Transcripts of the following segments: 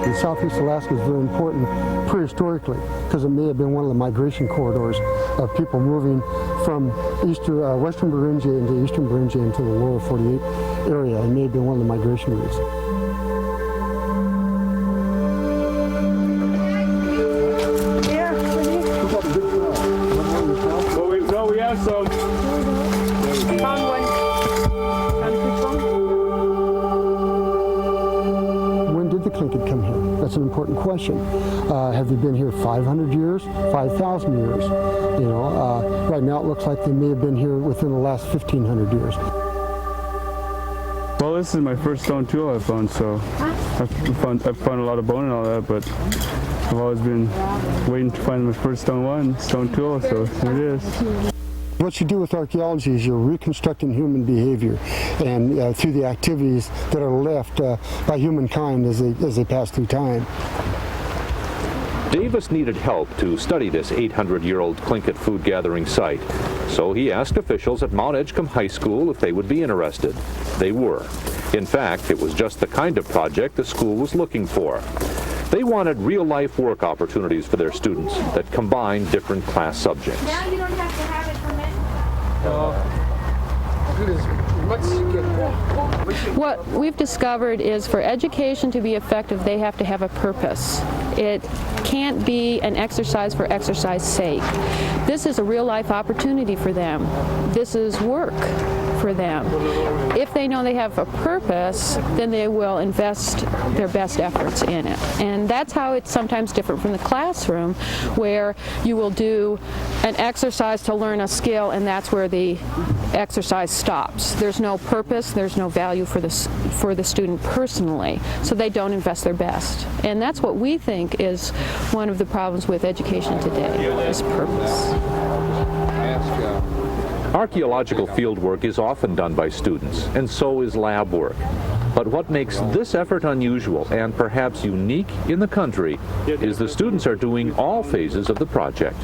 And Southeast Alaska is very important prehistorically because it may have been one of the migration corridors of people moving from western Beringia into eastern Beringia into the lower 48 area. It may have been one of the migration routes. That's an important question. Have they been here 500 years, 5,000 years? You know, right now it looks like they may have been here within the last 1,500 years. Well, this is my first stone tool I've found, so I've found a lot of bone and all that, but I've always been waiting to find my first stone tool, so here it is. What you do with archaeology is you're reconstructing human behavior and through the activities that are left by humankind as they pass through time. Davis needed help to study this 800-year-old Tlingit food gathering site, so he asked officials at Mount Edgecumbe High School if they would be interested. They were. In fact, it was just the kind of project the school was looking for. They wanted real-life work opportunities for their students that combine different class subjects. Now you don't have to have it from it. What we've discovered is for education to be effective, they have to have a purpose. It can't be an exercise for exercise's sake. This is a real-life opportunity for them. This is work for them. If they know they have a purpose, then they will invest their best efforts in it. And that's how it's sometimes different from the classroom, where you will do an exercise to learn a skill, and that's where the exercise stops. There's no purpose, there's no value for the student personally, so they don't invest their best. And that's what we think is one of the problems with education today, is purpose. Archaeological fieldwork is often done by students, and so is lab work. But what makes this effort unusual and perhaps unique in the country is the students are doing all phases of the project.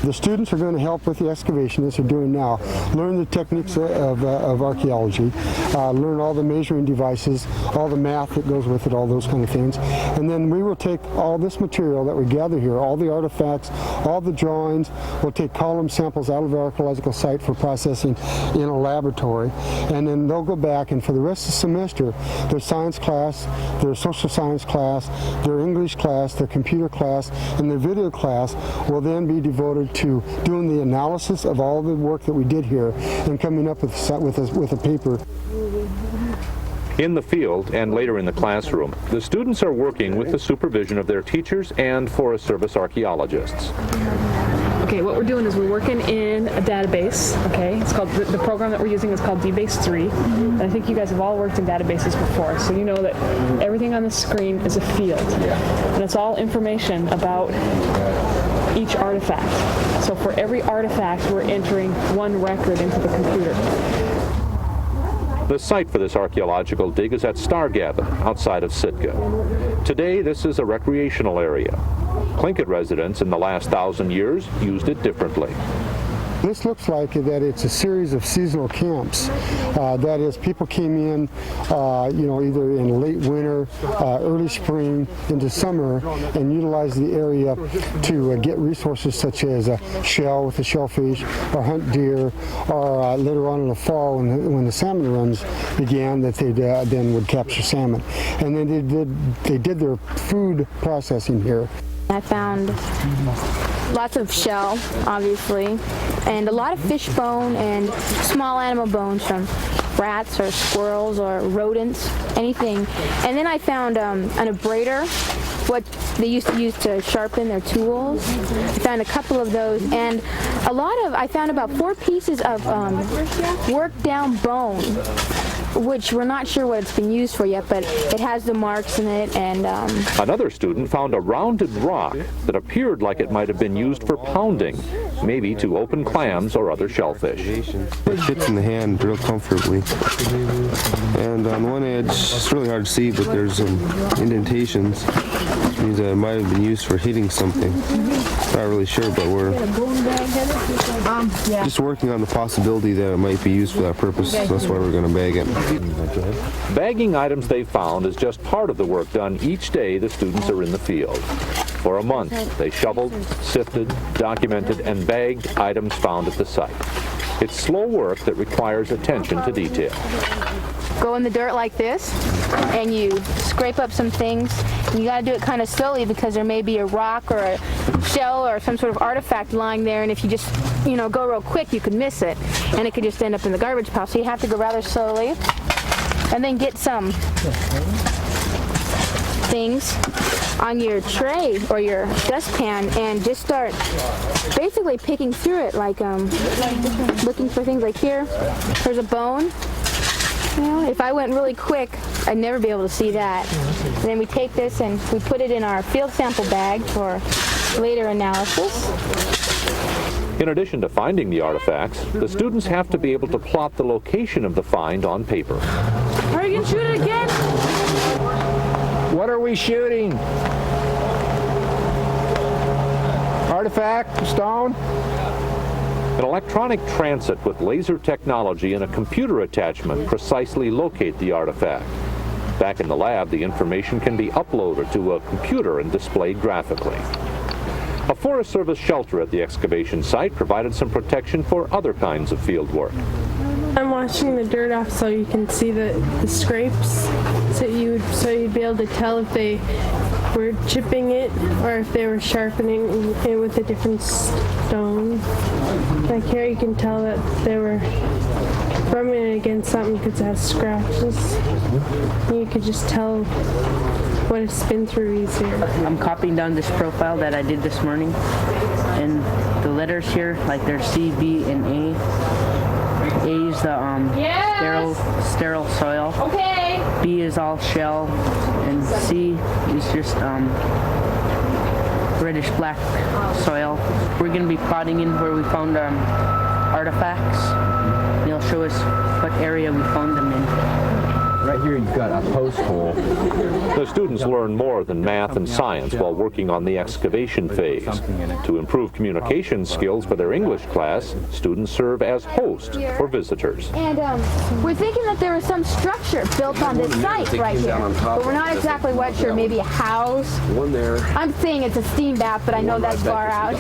The students are going to help with the excavation, as they're doing now, learn the techniques of archaeology, learn all the measuring devices, all the math that goes with it, all those kind of things. And then we will take all this material that we gather here, all the artifacts, all the drawings, we'll take column samples out of the archaeological site for processing in a laboratory, and then they'll go back, and for the rest of the semester, their science class, their social science class, their English class, their computer class, and their video class will then be devoted to doing the analysis of all the work that we did here and coming up with a paper. In the field and later in the classroom, the students are working with the supervision of their teachers and Forest Service archaeologists. Okay, what we're doing is we're working in a database, okay? It's called, the program that we're using is called DBase 3, and I think you guys have all worked in databases before, so you know that everything on the screen is a field, and it's all information about each artifact. So for every artifact, we're entering one record into the computer. The site for this archaeological dig is at Stargavin, outside of Sitka. Today, this is a recreational area. Tlingit residents in the last 1,000 years used it differently. This looks like that it's a series of seasonal camps. That is, people came in, either in late winter, early spring, into summer, and utilized the area to get resources such as shell with the shellfish, or hunt deer, or later on in the fall when the salmon runs began, that they then would capture salmon. And then they did their food processing here. I found lots of shell, obviously, and a lot of fish bone and small animal bones from rats or squirrels or rodents, anything. And then I found an abrader, what they used to use to sharpen their tools. I found a couple of those, and I found about 4 pieces of worked down bone, which we're not sure what it's been used for yet, but it has the marks in it. And another student found a rounded rock that appeared like it might have been used for pounding, maybe to open clams or other shellfish. It fits in the hand real comfortably. And on one edge, it's really hard to see, but there's some indentations. It means that it might have been used for hitting something. Not really sure, but we're just working on the possibility that it might be used for that purpose. That's why we're going to bag it. Bagging items they found is just part of the work done each day the students are in the field. For a month, they shoveled, sifted, documented, and bagged items found at the site. It's slow work that requires attention to detail. Go in the dirt like this, and you scrape up some things. And you got to do it kind of slowly because there may be a rock or a shell or some sort of artifact lying there, and if you just, go real quick, you could miss it, and it could just end up in the garbage pile. So you have to go rather slowly, and then get some things on your tray or your dustpan and just start basically picking through it, like looking for things. Like here, there's a bone. If I went really quick, I'd never be able to see that. And then we take this and we put it in our field sample bag for later analysis. In addition to finding the artifacts, the students have to be able to plot the location of the find on paper. Are you going to shoot it again? What are we shooting? Artifact, stone? An electronic transit with laser technology and a computer attachment precisely locate the artifact. Back in the lab, the information can be uploaded to a computer and displayed graphically. A Forest Service shelter at the excavation site provided some protection for other kinds of field work. I'm washing the dirt off so you can see the scrapes, so you'd be able to tell if they were chipping it or if they were sharpening it with a different stone. Like here you can tell that they were rubbing it against something because it has scratches. And you could just tell what it's been through easier. I'm copying down this profile that I did this morning, and the letters here, like there's C, B, and A. A is the sterile soil. Okay. B is all shell, and C is just reddish black soil. We're going to be plotting in where we found artifacts. And it'll show us what area we found them in. Right here you've got a post hole. The students learn more than math and science while working on the excavation phase. To improve communication skills for their English class, students serve as hosts for visitors. And we're thinking that there was some structure built on this site right here, but we're not exactly quite sure. Maybe a house. One there. I'm saying it's a steam bath, but I know that's far out.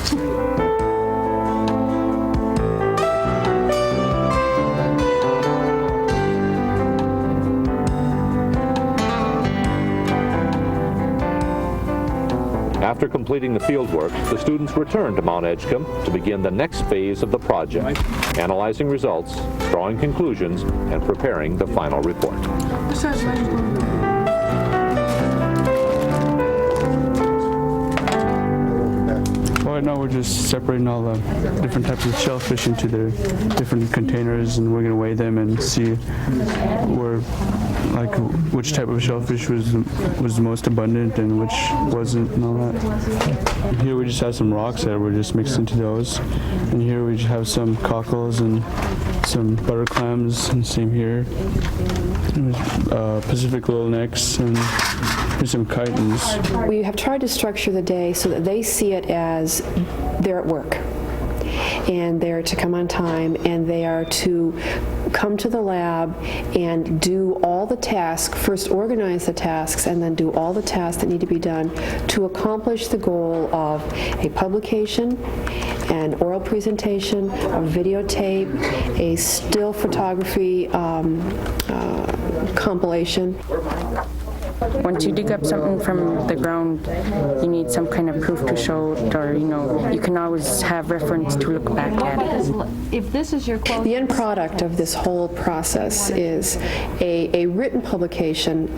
After completing the fieldwork, the students return to Mount Edgecumbe to begin the next phase of the project, analyzing results, drawing conclusions, and preparing the final report. Right now we're just separating all the different types of shellfish into their different containers, and we're going to weigh them and see which type of shellfish was the most abundant and which wasn't, and all that. And here we just have some rocks that we're just mixed into those, and here we have some cockles and some butter clams, and same here. Pacific little necks and some chitons. We have tried to structure the day so that they see it as they're at work, and they're to come on time, and they are to come to the lab and do all the tasks, first organize the tasks, and then do all the tasks that need to be done to accomplish the goal of a publication, an oral presentation, a videotape, a still photography compilation. Once you dig up something from the ground, you need some kind of proof to show it, or you can always have reference to look back at it. If this is your quote, the end product of this whole process is a written publication,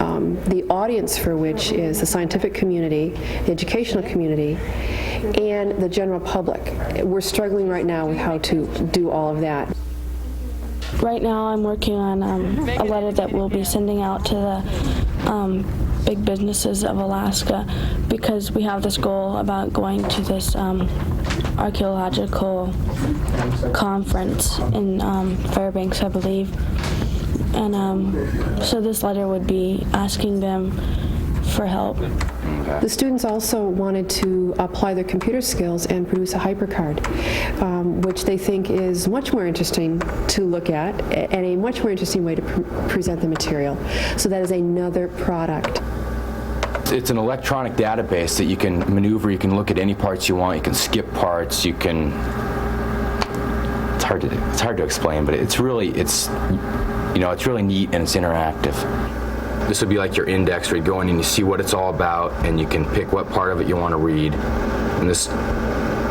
the audience for which is the scientific community, the educational community, and the general public. We're struggling right now with how to do all of that. Right now I'm working on a letter that we'll be sending out to the big businesses of Alaska, because we have this goal about going to this archaeological conference in Fairbanks, I believe. And so this letter would be asking them for help. The students also wanted to apply their computer skills and produce a hypercard, which they think is much more interesting to look at and a much more interesting way to present the material. So that is another product. It's an electronic database that you can maneuver. You can look at any parts you want. You can skip parts. You can. It's hard to explain, but it's really neat and it's interactive. This would be like your index where you go in and you see what it's all about, and you can pick what part of it you want to read. And this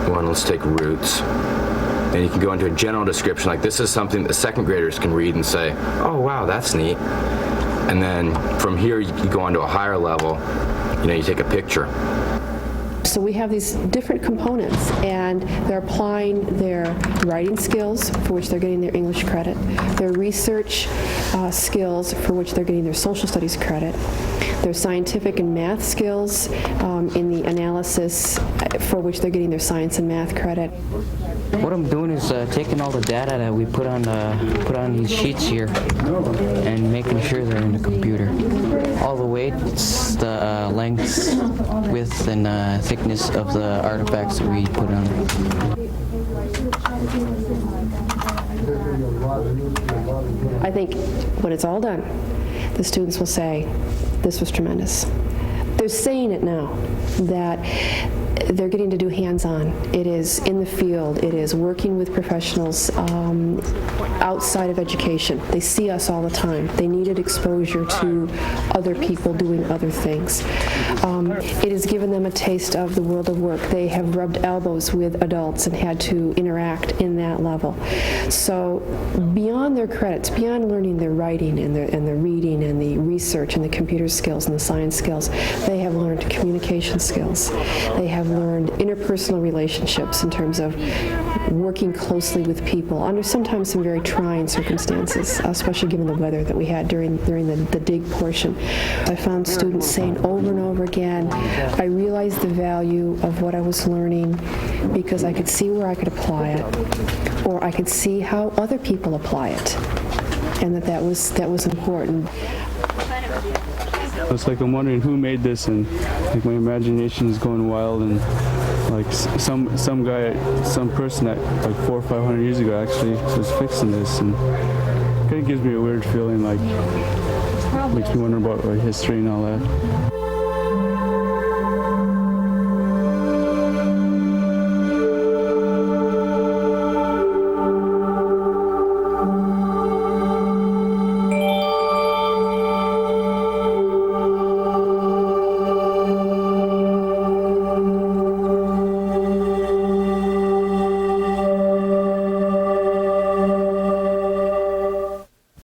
one, let's take roots. And you can go into a general description, like this is something that the second graders can read and say, oh wow, that's neat. And then from here you go on to a higher level, you take a picture. So we have these different components, and they're applying their writing skills, for which they're getting their English credit, their research skills, for which they're getting their social studies credit, their scientific and math skills in the analysis, for which they're getting their science and math credit. What I'm doing is taking all the data that we put on these sheets here and making sure they're in the computer. All the weights, the length, width, and thickness of the artifacts that we put on. I think when it's all done, the students will say, this was tremendous. They're saying it now, that they're getting to do hands-on. It is in the field. It is working with professionals outside of education. They see us all the time. They needed exposure to other people doing other things. It has given them a taste of the world of work. They have rubbed elbows with adults and had to interact in that level. So beyond their credits, beyond learning their writing and their reading and the research and the computer skills and the science skills, they have learned communication skills. They have learned interpersonal relationships in terms of working closely with people under sometimes some very trying circumstances, especially given the weather that we had during the dig portion. I found students saying over and over again, I realized the value of what I was learning because I could see where I could apply it, or I could see how other people apply it, and that was important. It's like I'm wondering who made this, and like my imagination is going wild, and like some person that like 400 or 500 years ago actually was fixing this, and it kind of gives me a weird feeling, like makes me wonder about like history and all that.